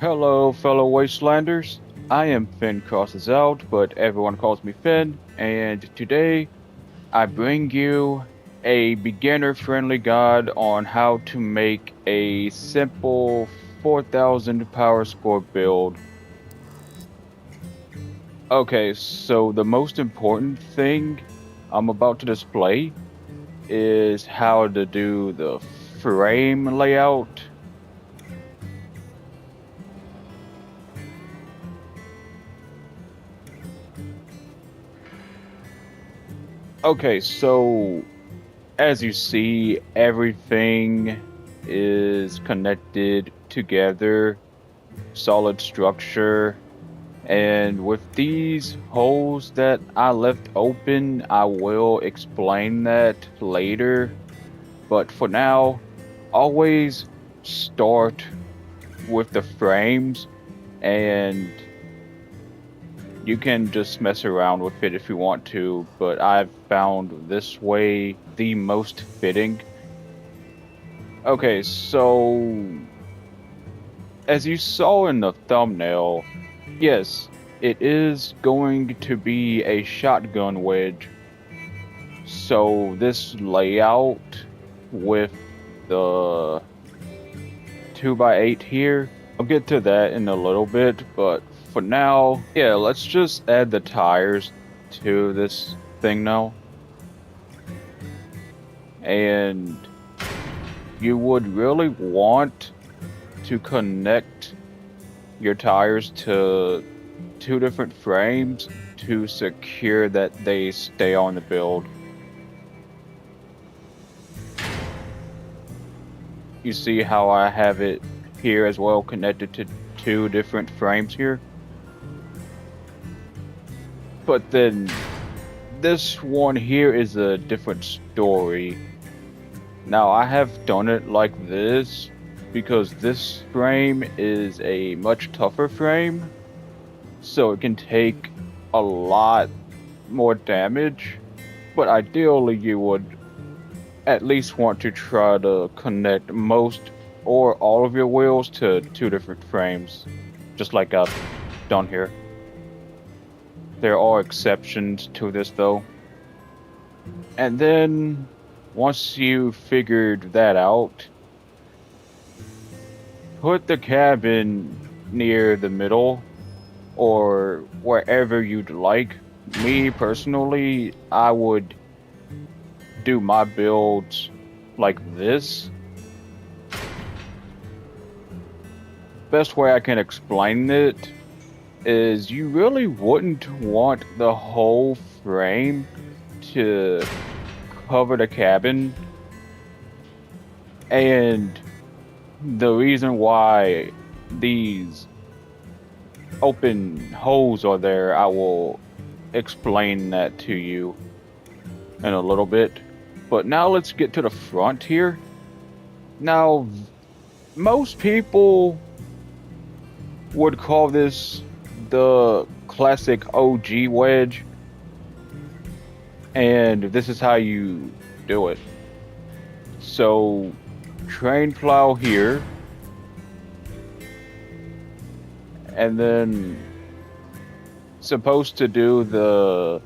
Hello, fellow wastelanders. I am Finn Crosses Out, but everyone calls me Finn, and today I bring you a beginner-friendly guide on how to make a simple 4000 power score build. Okay, so the most important thing I'm about to display is how to do the frame layout. Okay, so as you see, everything is connected together, solid structure. And with these holes that I left open, I will explain that later. But for now, always start with the frames, and you can just mess around with it if you want to, but I've found this way the most fitting. Okay, so as you saw in the thumbnail, yes, it is going to be a shotgun wedge. So this layout with the 2x8 here, I'll get to that in a little bit, but for now, yeah, let's just add the tires to this thing now. And you would really want to connect your tires to two different frames to secure that they stay on the build. You see how I have it here as well, connected to two different frames here? But then this one here is a different story. Now I have done it like this because this frame is a much tougher frame, so it can take a lot more damage, but ideally you would at least want to try to connect most or all of your wheels to two different frames, just like I've done here. There are exceptions to this though. And then once you figured that out, put the cabin near the middle or wherever you'd like. Me personally, I would do my builds like this. Best way I can explain it is you really wouldn't want the whole frame to cover the cabin, and the reason why these open holes are there, I will explain that to you in a little bit. But now let's get to the front here. Now, most people would call this the classic OG wedge, and this is how you do it. So, train plow here, and then supposed to do the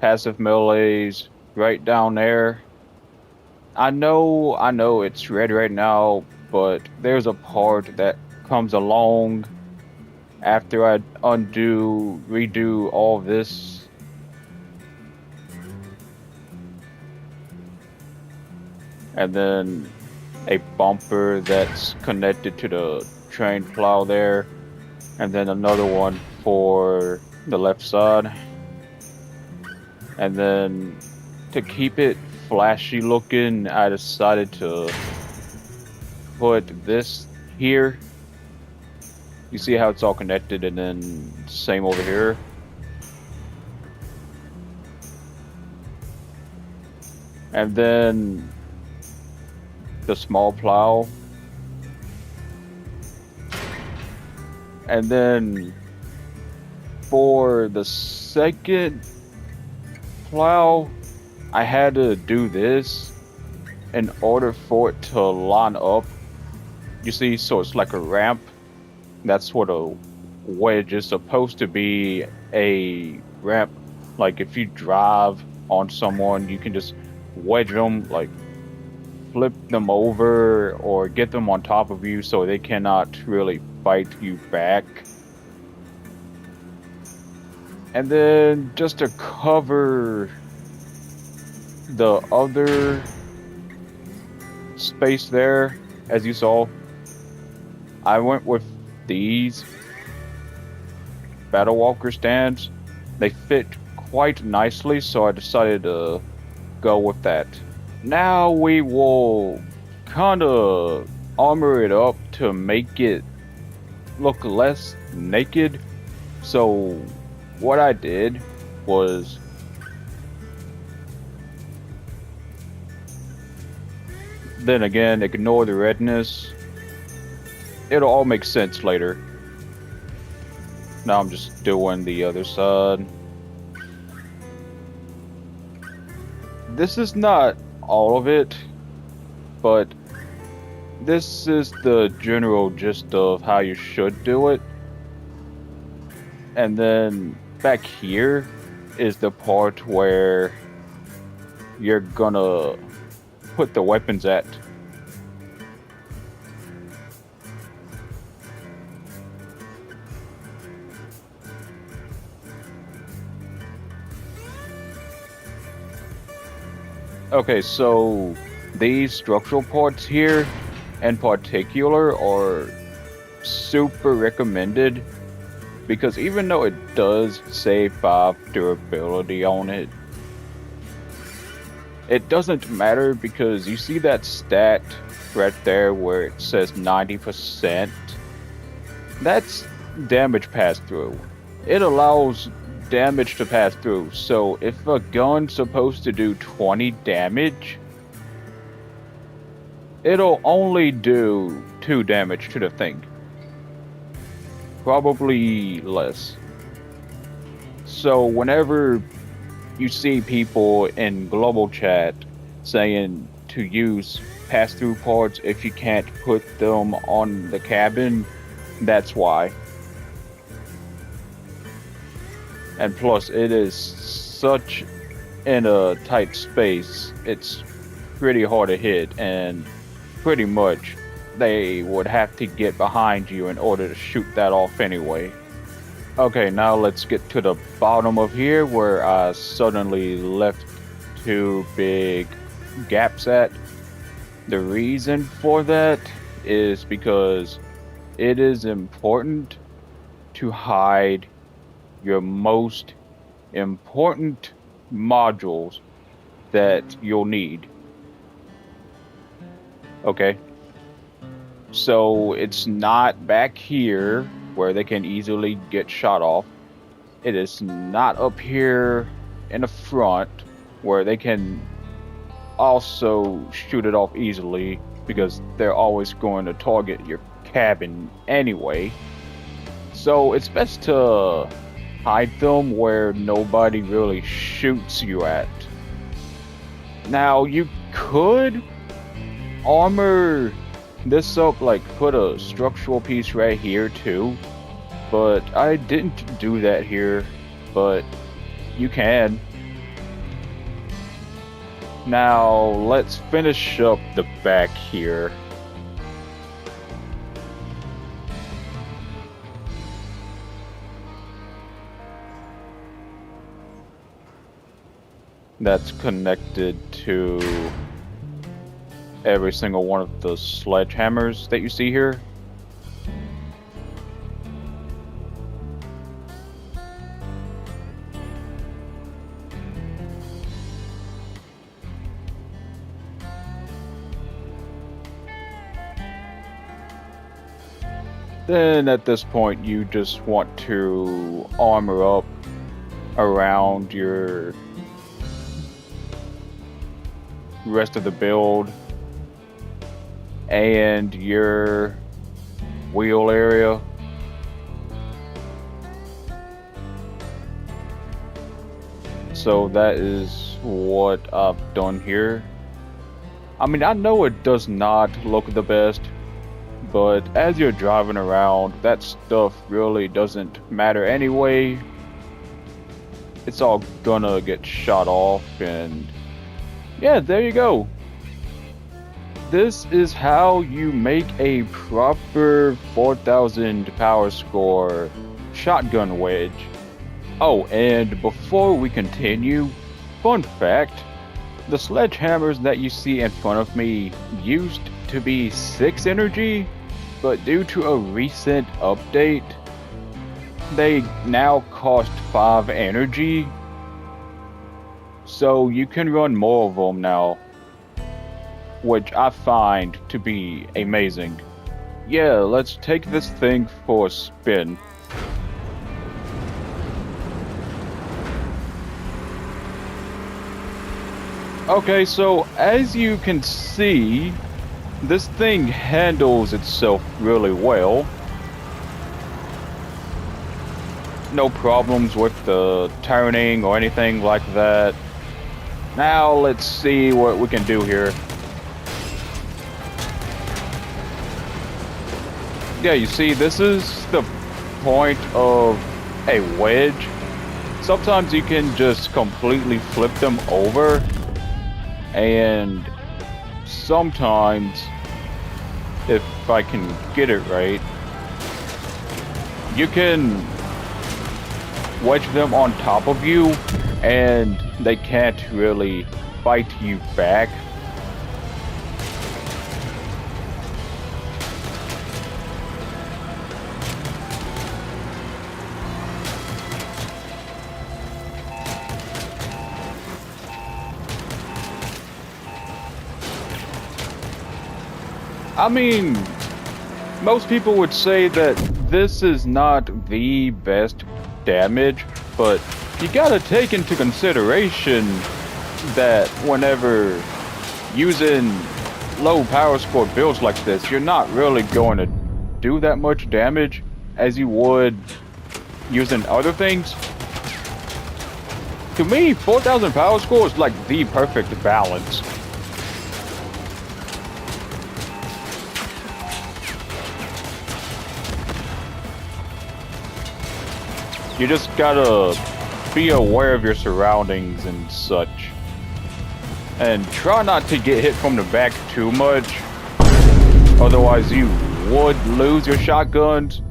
passive melees right down there. I know it's red right now, but there's a part that comes along after I redo all this. And then a bumper that's connected to the train plow there. And then another one for the left side. And then to keep it flashy looking, I decided to put this here. You see how it's all connected, and then same over here. And then the small plow. And then for the second plow, I had to do this in order for it to line up. You see, so it's like a ramp That's what a wedge is supposed to be, a ramp. Like if you drive on someone, you can just wedge them, like flip them over or get them on top of you so they cannot really fight you back. And then just to cover the other space there, as you saw, I went with these Battle Walker stands. They fit quite nicely, so I decided to go with that. Now we will kind of armor it up to make it look less naked. So what I did was then again, ignore the redness. It'll all make sense later. Now I'm just doing the other side. This is not all of it, but this is the general gist of how you should do it. And then back here is the part where you're gonna put the weapons at. Okay, so these structural parts here in particular are super recommended because even though it does say 5 durability on it, it doesn't matter because you see that stat right there where it says 90%? That's damage pass through. It allows damage to pass through, so if a gun's supposed to do 20 damage, it'll only do 2 damage to the thing. Probably less. So whenever you see people in global chat saying to use pass-through parts if you can't put them on the cabin, that's why. And plus, it is such in a tight space, it's pretty hard to hit, and pretty much they would have to get behind you in order to shoot that off anyway. Okay, now let's get to the bottom of here where I suddenly left 2 big gaps at. The reason for that is because it is important to hide your most important modules that you'll need. Okay? So it's not back here where they can easily get shot off. It is not up here in the front where they can also shoot it off easily because they're always going to target your cabin anyway. So it's best to hide them where nobody really shoots you at. Now you could armor this up, like put a structural piece right here too, but I didn't do that here, but you can. Now let's finish up the back here. That's connected to every single one of the sledgehammers that you see here. Then at this point you just want to armor up around your rest of the build and your wheel area. So that is what I've done here. I mean, I know it does not look the best, but as you're driving around, that stuff really doesn't matter anyway. It's all gonna get shot off, and yeah, there you go. This is how you make a proper 4000 power score shotgun wedge. Oh, and before we continue, fun fact, the sledgehammers that you see in front of me used to be 6 energy, but due to a recent update, they now cost 5 energy, so you can run more of them now, which I find to be amazing. Yeah, let's take this thing for a spin. Okay, so as you can see, this thing handles itself really well. No problems with the turning or anything like that. Now let's see what we can do here. Yeah, you see, this is the point of a wedge. Sometimes you can just completely flip them over, and sometimes, if I can get it right, you can wedge them on top of you, and they can't really fight you back. I mean, most people would say that this is not the best damage, but you gotta take into consideration that whenever using low power score builds like this, you're not really going to do that much damage as you would using other things. To me, 4000 power score is like the perfect balance. You just gotta be aware of your surroundings and such. And try not to get hit from the back too much. Otherwise you would lose your shotguns.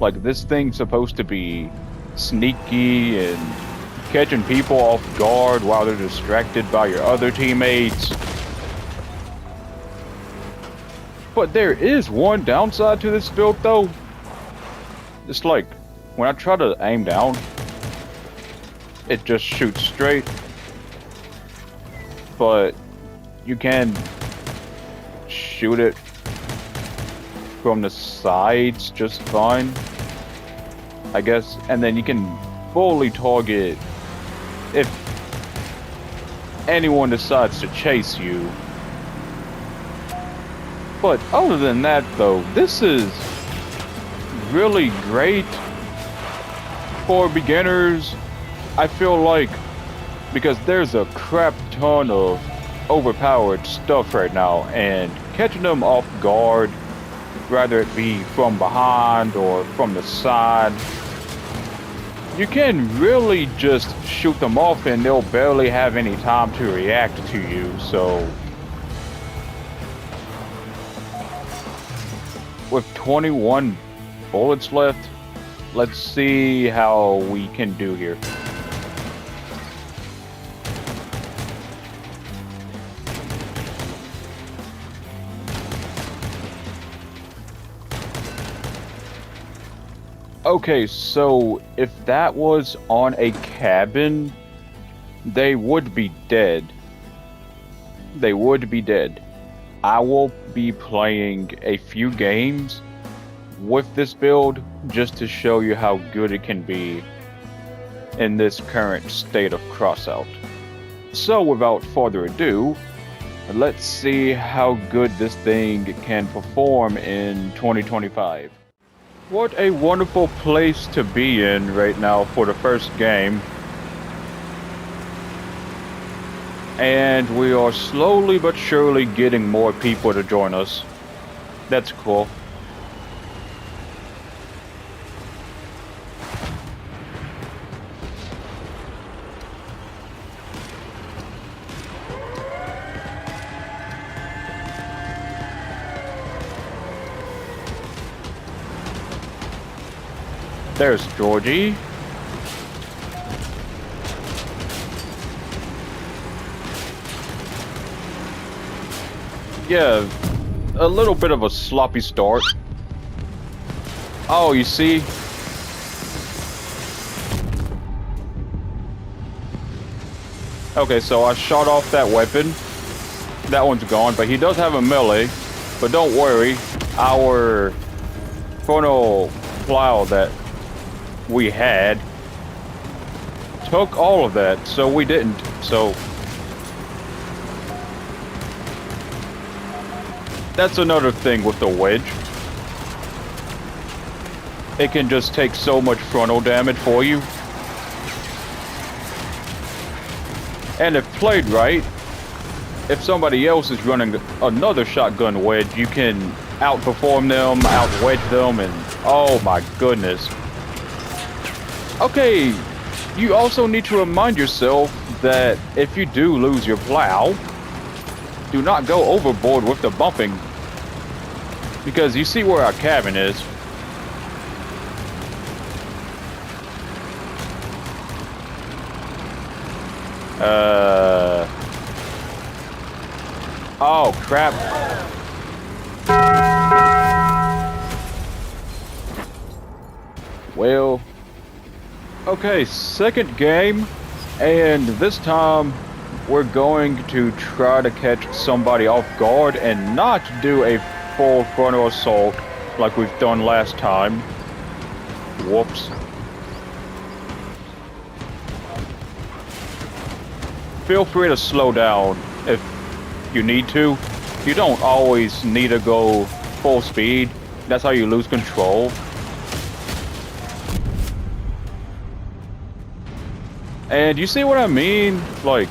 Like, this thing's supposed to be sneaky and catching people off guard while they're distracted by your other teammates. But there is one downside to this build though. It's like, when I try to aim down, it just shoots straight. But you can shoot it from the sides just fine, I guess. And then you can fully target if anyone decides to chase you. But other than that though, this is really great for beginners, I feel like, because there's a crap ton of overpowered stuff right now, and catching them off guard, whether it be from behind or from the side, you can really just shoot them off and they'll barely have any time to react to you. So with 21 bullets left, let's see how we can do here. Okay, so if that was on a cabin, they would be dead. They would be dead. I will be playing a few games with this build just to show you how good it can be in this current state of crossout. So without further ado, let's see how good this thing can perform in 2025. What a wonderful place to be in right now for the first game. And we are slowly but surely getting more people to join us. That's cool. There's Georgie. Yeah, a little bit of a sloppy start. Oh, you see? Okay, so I shot off that weapon. That one's gone, but he does have a melee. But don't worry, our frontal plow that we had took all of that, so we didn't. So that's another thing with the wedge. It can just take so much frontal damage for you. And if played right, if somebody else is running another shotgun wedge, you can outperform them, out-wedge them, and oh my goodness. Okay, you also need to remind yourself that if you do lose your plow, do not go overboard with the bumping. Because you see where our cabin is. Oh, crap. Well, okay, second game, and this time we're going to try to catch somebody off guard and not do a full frontal assault like we've done last time. Whoops. Feel free to slow down if you need to. You don't always need to go full speed. That's how you lose control. And you see what I mean? Like,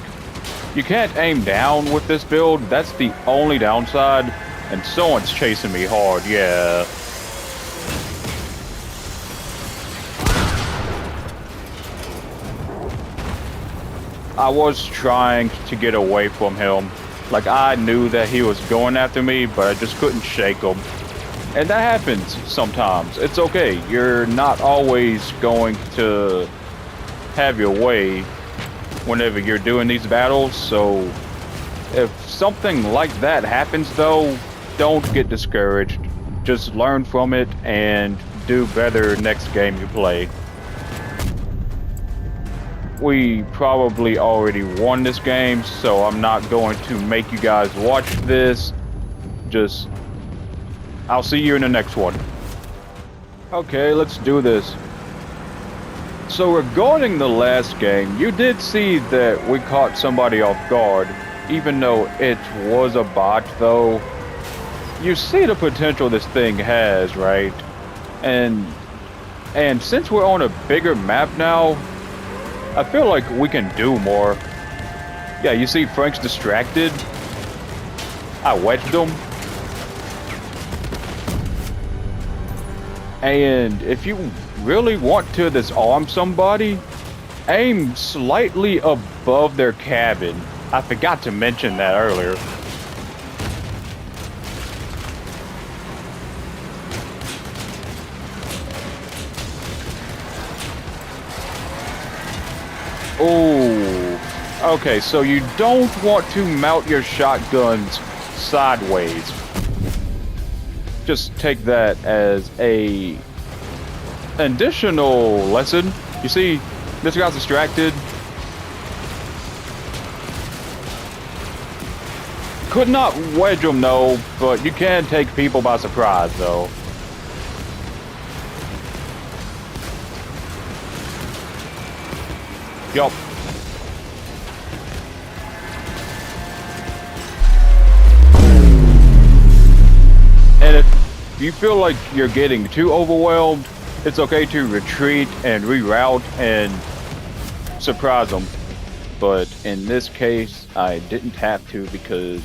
you can't aim down with this build. That's the only downside. And someone's chasing me hard, yeah. I was trying to get away from him. Like, I knew that he was going after me, but I just couldn't shake him. And that happens sometimes. It's okay. You're not always going to have your way whenever you're doing these battles. So if something like that happens, though, don't get discouraged. Just learn from it and do better next game you play. We probably already won this game, so I'm not going to make you guys watch this. Just, I'll see you in the next one. Okay, let's do this. So regarding the last game, you did see that we caught somebody off guard, even though it was a bot though. You see the potential this thing has, right? And since we're on a bigger map now, I feel like we can do more. Yeah, you see Frank's distracted. I wedged him. And if you really want to disarm somebody, aim slightly above their cabin. I forgot to mention that earlier. Oh, okay, so you don't want to mount your shotguns sideways. Just take that as an additional lesson. You see, this guy's distracted. Could not wedge him, though, but you can take people by surprise, though. Yup. And if you feel like you're getting too overwhelmed, it's okay to retreat and reroute and surprise them. But in this case, I didn't have to because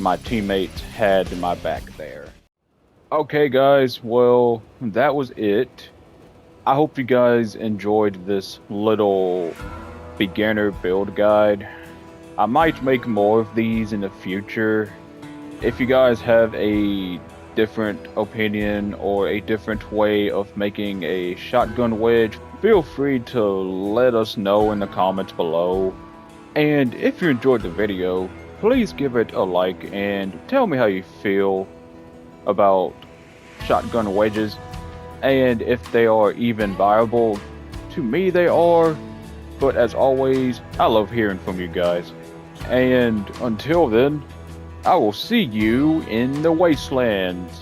my teammates had my back there. Okay guys, well, that was it. I hope you guys enjoyed this little beginner build guide. I might make more of these in the future. If you guys have a different opinion or a different way of making a shotgun wedge, feel free to let us know in the comments below. And if you enjoyed the video, please give it a like and tell me how you feel about shotgun wedges and if they are even viable. To me they are, but as always, I love hearing from you guys. And until then, I will see you in the wastelands.